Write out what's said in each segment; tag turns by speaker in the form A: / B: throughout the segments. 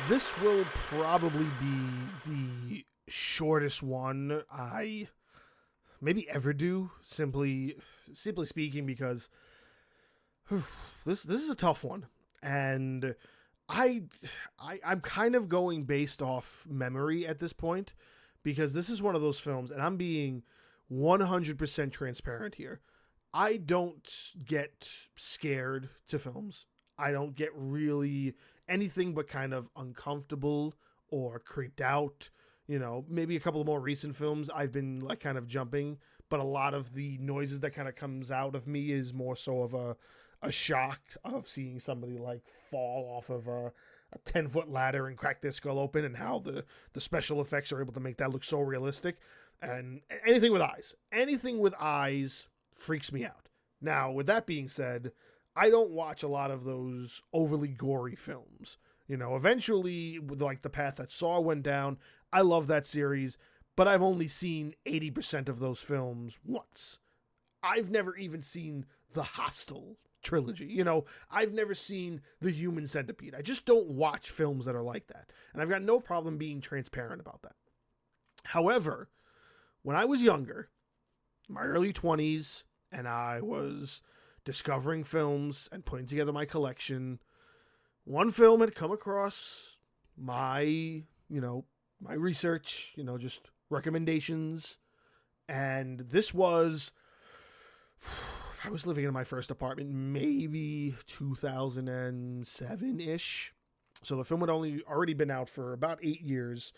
A: This will probably be the shortest one I maybe ever do. Simply speaking, because this is a tough one, and I, I'm kind of going based off memory at this point, because this is one of those films, and I'm being 100% transparent here. I don't get scared to films. I don't get really anything but kind of uncomfortable or creeped out. Maybe a couple of more recent films I've been like kind of jumping, but a lot of the noises that kind of comes out of me is more so of a shock of seeing somebody like fall off of a 10-foot ladder and crack their skull open, and how the special effects are able to make that look so realistic. And anything with eyes freaks me out. Now, with that being said, I don't watch a lot of those overly gory films. Eventually, with like the path that Saw went down, I love that series, but I've only seen 80% of those films once. I've never even seen the Hostel trilogy. I've never seen The Human Centipede. I just don't watch films that are like that. And I've got no problem being transparent about that. However, when I was younger, my early 20s, and I was discovering films and putting together my collection, one film had come across my research, just recommendations. And this was, I was living in my first apartment, maybe 2007-ish. So the film had already been out for about 8 years.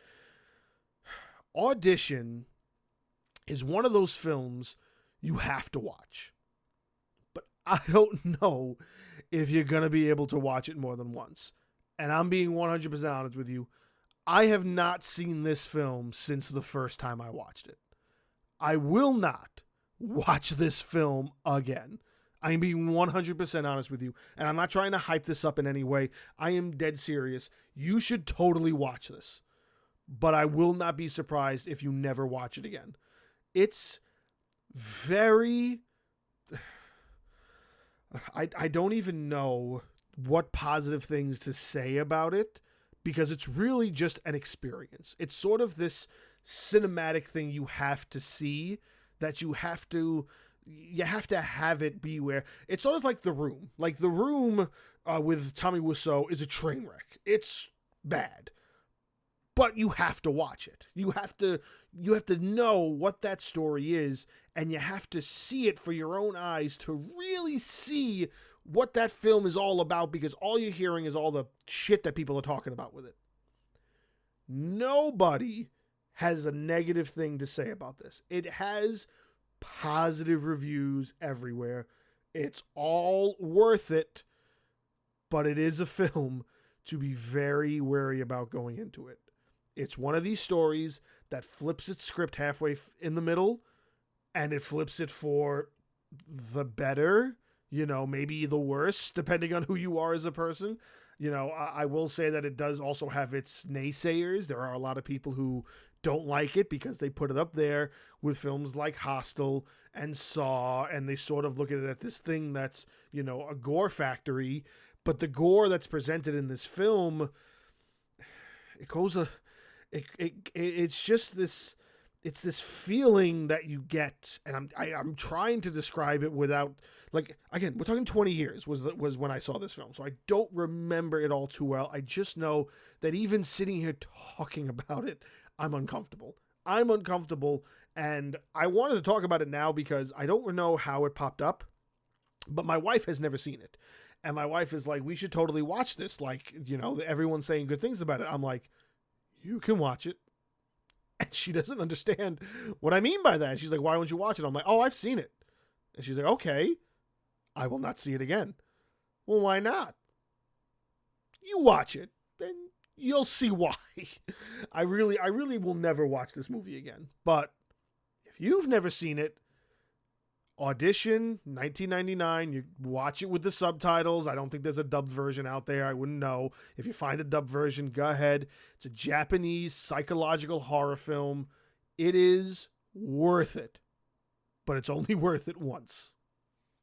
A: Audition is one of those films you have to watch. But I don't know if you're going to be able to watch it more than once. And I'm being 100% honest with you. I have not seen this film since the first time I watched it. I will not watch this film again. I'm being 100% honest with you. And I'm not trying to hype this up in any way. I am dead serious. You should totally watch this. But I will not be surprised if you never watch it again. It's very... I don't even know what positive things to say about it, because it's really just an experience. It's sort of this cinematic thing you have to see, that you have to have it be where it's sort of like The Room. Like The Room with Tommy Wiseau is a train wreck. It's bad, but you have to watch it. You have to know what that story is, and you have to see it for your own eyes to really see what that film is all about, because all you're hearing is all the shit that people are talking about with it. Nobody has a negative thing to say about this. It has positive reviews everywhere. It's all worth it, but it is a film to be very wary about going into it. It's one of these stories that flips its script halfway in the middle, and it flips it for the better, maybe the worse, depending on who you are as a person. I will say that it does also have its naysayers. There are a lot of people who don't like it because they put it up there with films like Hostel and Saw, and they sort of look at it at this thing that's, a gore factory. But the gore that's presented in this film, it's just this, it's this feeling that you get, and I'm trying to describe it without, like, again, we're talking 20 years was when I saw this film, so I don't remember it all too well. I just know that even sitting here talking about it, I'm uncomfortable, and I wanted to talk about it now because I don't know how it popped up, but my wife has never seen it, and my wife is like, we should totally watch this, like, everyone's saying good things about it. I'm like, you can watch it. And she doesn't understand what I mean by that. She's like, why won't you watch it? I'm like, oh, I've seen it. And she's like, okay, I will not see it again. Well, why not? You watch it, then you'll see why. I really will never watch this movie again. But if you've never seen it, Audition, 1999, you watch it with the subtitles. I don't think there's a dubbed version out there. I wouldn't know. If you find a dubbed version, go ahead. It's a Japanese psychological horror film. It is worth it, but it's only worth it once.